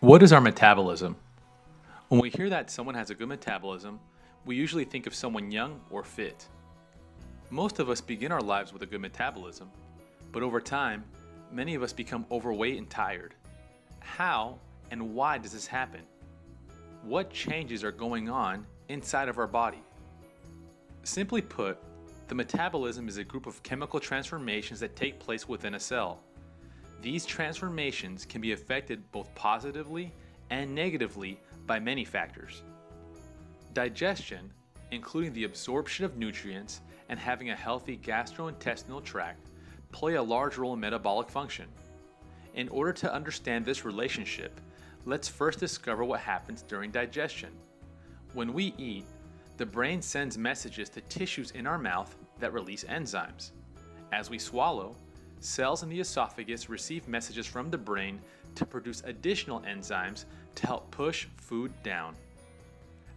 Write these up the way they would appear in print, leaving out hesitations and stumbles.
What is our metabolism? When we hear that someone has a good metabolism, we usually think of someone young or fit. Most of us begin our lives with a good metabolism, but over time, many of us become overweight and tired. How and why does this happen? What changes are going on inside of our body? Simply put, the metabolism is a group of chemical transformations that take place within a cell. These transformations can be affected both positively and negatively by many factors. Digestion, including the absorption of nutrients and having a healthy gastrointestinal tract, play a large role in metabolic function. In order to understand this relationship, let's first discover what happens during digestion. When we eat, the brain sends messages to tissues in our mouth that release enzymes. As we swallow, cells in the esophagus receive messages from the brain to produce additional enzymes to help push food down.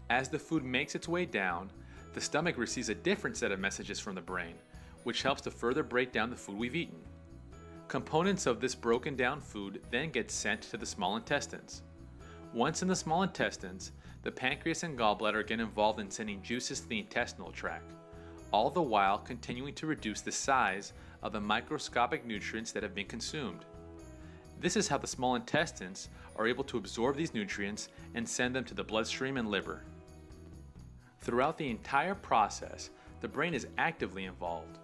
As the food makes its way down, the stomach receives a different set of messages from the brain, which helps to further break down the food we've eaten. Components of this broken down food then get sent to the small intestines. Once in the small intestines, the pancreas and gallbladder get involved in sending juices to the intestinal tract, all the while continuing to reduce the size of the microscopic nutrients that have been consumed. This is how the small intestines are able to absorb these nutrients and send them to the bloodstream and liver. Throughout the entire process, the brain is actively involved.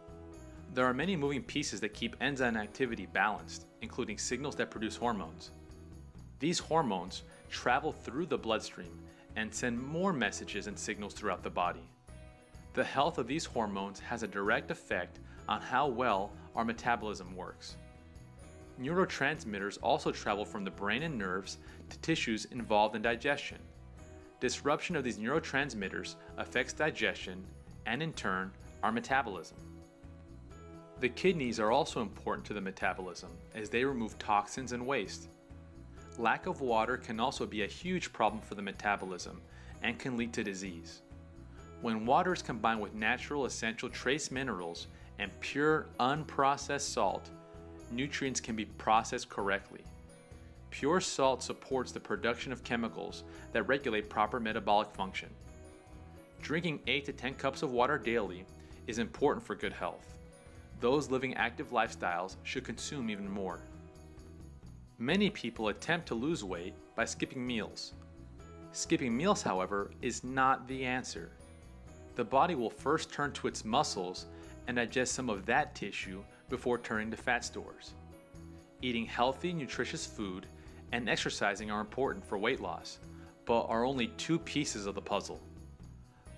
There are many moving pieces that keep enzyme activity balanced, including signals that produce hormones. These hormones travel through the bloodstream and send more messages and signals throughout the body. The health of these hormones has a direct effect on how well our metabolism works. Neurotransmitters also travel from the brain and nerves to tissues involved in digestion. Disruption of these neurotransmitters affects digestion and, in turn, our metabolism. The kidneys are also important to the metabolism as they remove toxins and waste. Lack of water can also be a huge problem for the metabolism and can lead to disease. When water is combined with natural essential trace minerals and pure unprocessed salt, nutrients can be processed correctly. Pure salt supports the production of chemicals that regulate proper metabolic function. Drinking 8 to 10 cups of water daily is important for good health. Those living active lifestyles should consume even more. Many people attempt to lose weight by skipping meals. Skipping meals, however, is not the answer. The body will first turn to its muscles and digest some of that tissue before turning to fat stores. Eating healthy, nutritious food and exercising are important for weight loss, but are only two pieces of the puzzle.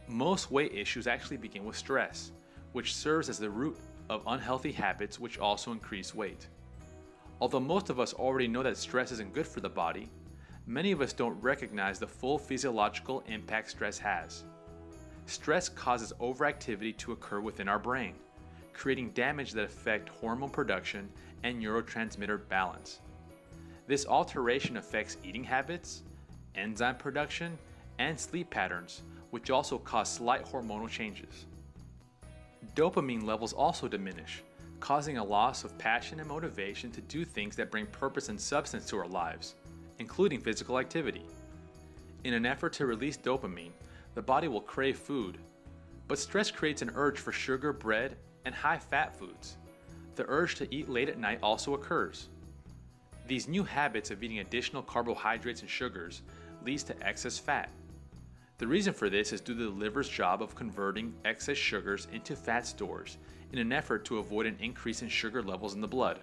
Most weight issues actually begin with stress, which serves as the root of unhealthy habits which also increase weight. Although most of us already know that stress isn't good for the body, many of us don't recognize the full physiological impact stress has. Stress causes overactivity to occur within our brain, creating damage that affect hormone production and neurotransmitter balance. This alteration affects eating habits, enzyme production, and sleep patterns, which also cause slight hormonal changes. Dopamine levels also diminish, causing a loss of passion and motivation to do things that bring purpose and substance to our lives, including physical activity. In an effort to release dopamine, the body will crave food, but stress creates an urge for sugar, bread, and high-fat foods. The urge to eat late at night also occurs. These new habits of eating additional carbohydrates and sugars leads to excess fat. The reason for this is due to the liver's job of converting excess sugars into fat stores in an effort to avoid an increase in sugar levels in the blood.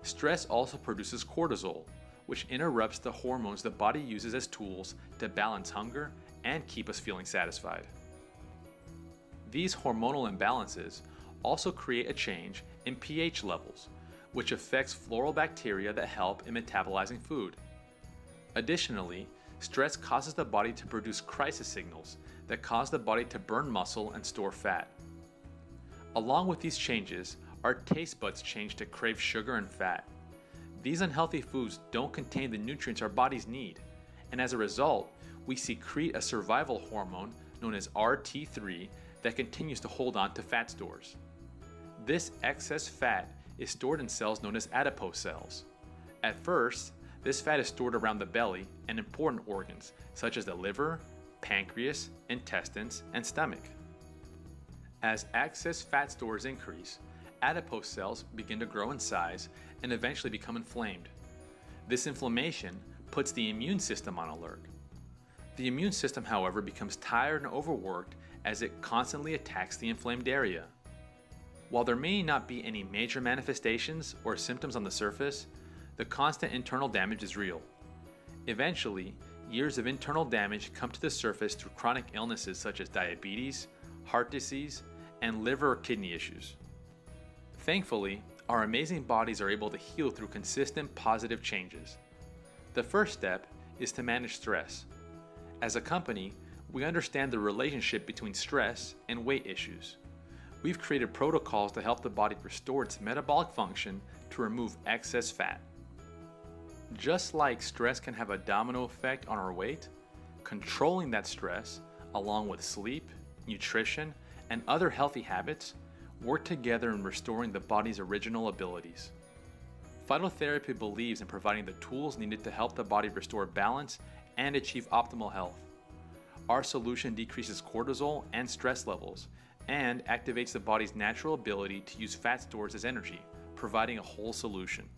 Stress also produces cortisol, which interrupts the hormones the body uses as tools to balance hunger and keep us feeling satisfied. These hormonal imbalances also create a change in pH levels, which affects floral bacteria that help in metabolizing food. Additionally, stress causes the body to produce crisis signals that cause the body to burn muscle and store fat. Along with these changes, our taste buds change to crave sugar and fat. These unhealthy foods don't contain the nutrients our bodies need, and as a result, we secrete a survival hormone known as RT3 that continues to hold on to fat stores. This excess fat is stored in cells known as adipose cells. At first, This fat is stored around the belly and important organs such as the liver, pancreas, intestines, and stomach. As excess fat stores increase, adipose cells begin to grow in size and eventually become inflamed. This inflammation puts the immune system on alert. The immune system, however, becomes tired and overworked as it constantly attacks the inflamed area. While there may not be any major manifestations or symptoms on the surface, the constant internal damage is real. Eventually, years of internal damage come to the surface through chronic illnesses such as diabetes, heart disease, and liver or kidney issues. Thankfully, our amazing bodies are able to heal through consistent positive changes. The first step is to manage stress. As a company, we understand the relationship between stress and weight issues. We've created protocols to help the body restore its metabolic function to remove excess fat. Just like stress can have a domino effect on our weight, controlling that stress, along with sleep, nutrition, and other healthy habits, work together in restoring the body's original abilities. Phytotherapy believes in providing the tools needed to help the body restore balance and achieve optimal health. Our solution decreases cortisol and stress levels and activates the body's natural ability to use fat stores as energy, providing a whole solution.